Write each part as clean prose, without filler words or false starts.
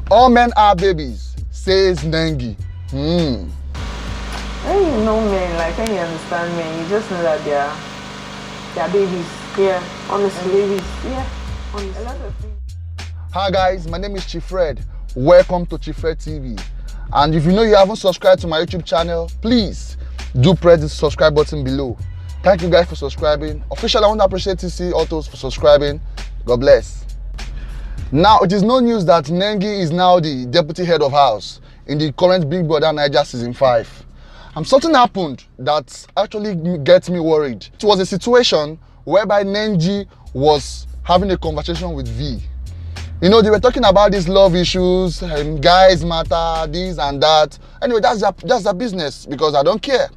All men are babies, says Nengi. When you know men, like when you understand men, you just know that they're babies. Yeah, honestly. Babies. Yeah, honestly. A lot of things. Hi guys, my name is Chief Fred. Welcome to Chief Fred TV. And if you know you haven't subscribed to my YouTube channel, please do press the subscribe button below. Thank you guys for subscribing. Officially, I want to appreciate TC Autos for subscribing. God bless. Now, it is no news that Nengi is now the deputy head of house in the current BBNaija season 5. And something happened that actually gets me worried. It was a situation whereby Nengi was having a conversation with V. You know, they were talking about these love issues, guys matter, this and that. Anyway, that's their business because I don't care.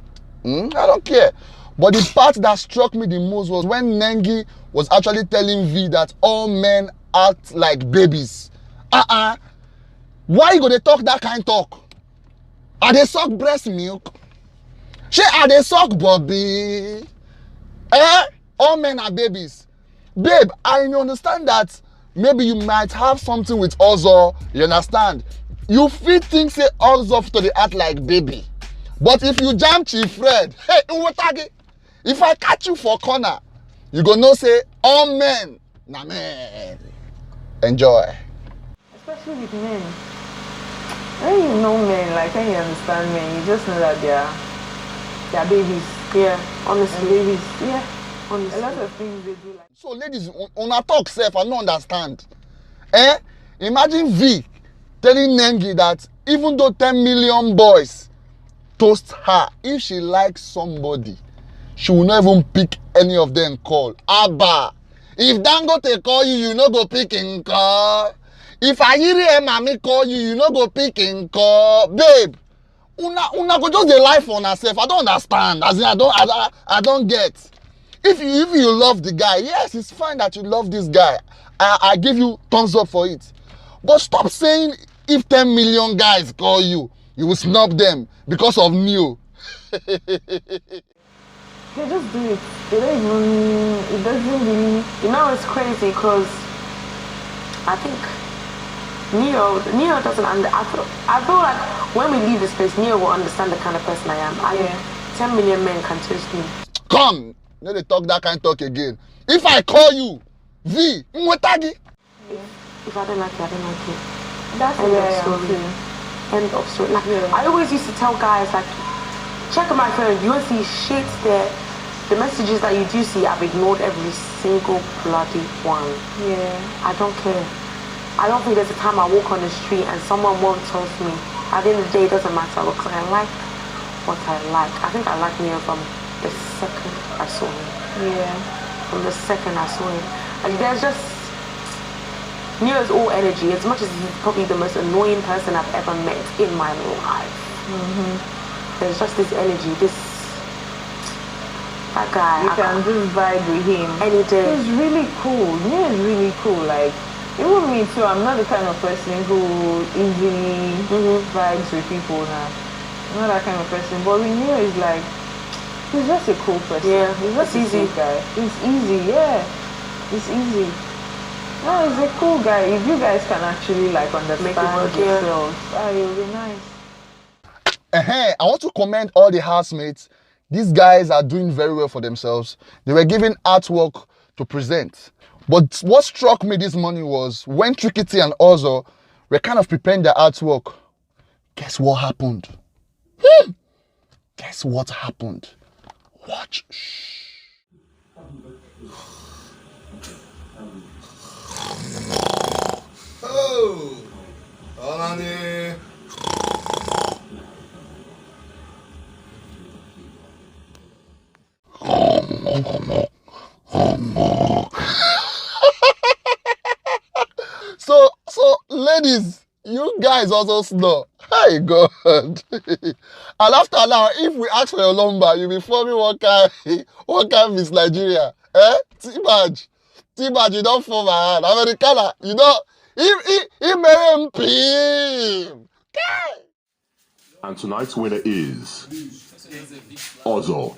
I don't care. But the part that struck me the most was when Nengi was actually telling V that all men act like babies. Why you gonna talk that kind of talk? Are they suck breast milk? Are they suck Bobby? All men are babies. Babe, I understand that maybe you might have something with Ozo, you understand? You feel things say Ozo to the act like baby. But if you jam Chief Fred, hey, if I catch you for corner, you go know say all men, na men. Enjoy. Especially with men. When you know men, like when you understand men, you just know that they're babies. Yeah, honestly. Babies. Yeah. Honestly. A lot of things they do like. So ladies, on a talk self, I don't understand. Imagine V telling Nengi that even though 10 million boys toast her, if she likes somebody, she will not even pick any of them call. Abba, if Dangote call you, you no go pick in call. If Ayiri and Mami call you, you no go pick in call. Babe, una go just dey lie for herself. I don't understand. As in, I don't get. If you love the guy, yes, it's fine that you love this guy. I give you thumbs up for it. But stop saying if 10 million guys call you, you will snub them because of Neo. They just do it. They don't even, it doesn't really. You know, it's crazy because I think Neo doesn't I feel like when we leave this place, Neo will understand the kind of person I am. 10 million men can toast me. Come! No, they talk that kind of talk again. If I call you, V, mwetagi. If I don't like you, I don't like you. That's End the of way I story. feel. End of story. Like, I always used to tell guys, like, check my phone, you won't see shit there. The messages that you do see, I've ignored every single bloody one. Yeah. I don't care. I don't think there's a time I walk on the street and someone won't toast me. At the end of the day, it doesn't matter because I like what I like. I think I like Neo from the second I saw him. Yeah. From the second I saw him. Like, there's just... Neo's all energy. As much as he's probably the most annoying person I've ever met in my life. There's just this energy, that guy. You can just vibe with him. Any day. He's really cool. Neo is really cool. Like, even me too, I'm not the kind of person who easily vibes with people now. I'm not that kind of person. But with Neo is like, he's just a cool person. Yeah, he's just easy. Cool guy. It's easy, yeah. It's easy. No, he's a cool guy. If you guys can actually like understand yourselves, it'll be nice. I want to commend all the housemates. These guys are doing very well for themselves. They were given artwork to present. But what struck me this morning was when Tricky T and Ozo were kind of preparing their artwork. Guess what happened? Guess what happened? Watch. Shh. Oh, Tolani. So ladies, you guys also snore. Hi God. And after now, if we ask for your number, you'll be forming what kind Miss Nigeria? T-Badge, you don't form my hand. Americana, you don't. He made him pim. And tonight's winner is Ozo.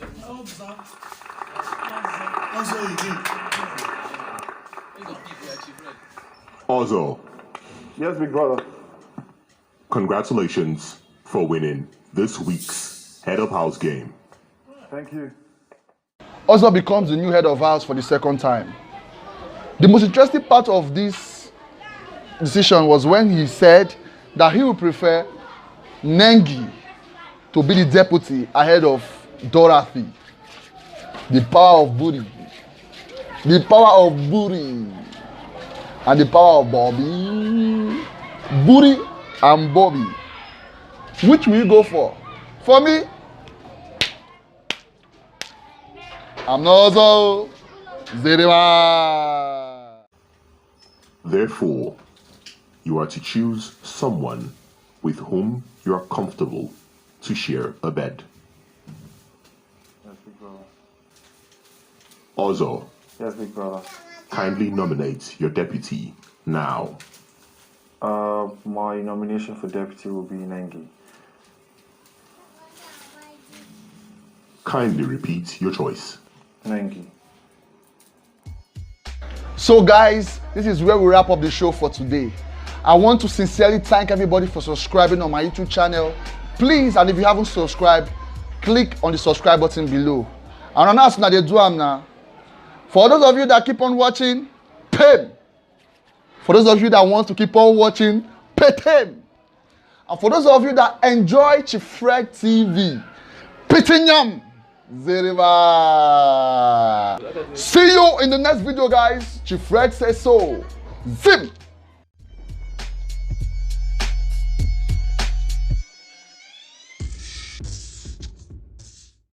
Ozo. Yes, big brother. Congratulations for winning this week's Head of House game. Thank you. Ozo becomes the new head of house for the second time. The most interesting part of this decision was when he said that he would prefer Nengi to be the deputy ahead of Dorothy. The power of booty. The power of booty. And the power of Bobby. Booty and Bobby. Which will you go for? For me, I'm not Ozo. Zeriba. Therefore, you are to choose someone with whom you are comfortable to share a bed. Yes, big brother. Ozo, Yes, big brother. kindly nominate your deputy now. My nomination for deputy will be Nengi. Kindly repeat your choice. Nengi. So guys, this is where we wrap up the show for today. I want to sincerely thank everybody for subscribing on my YouTube channel. Please, and if you haven't subscribed, click on the subscribe button below. And I'm not they do am now. For those of you that keep on watching, pay. For those of you that want to keep on watching, pay them. And for those of you that enjoy Chifred TV, Pitinyam Zeriba. See you in the next video, guys. Chifred says so. Zim.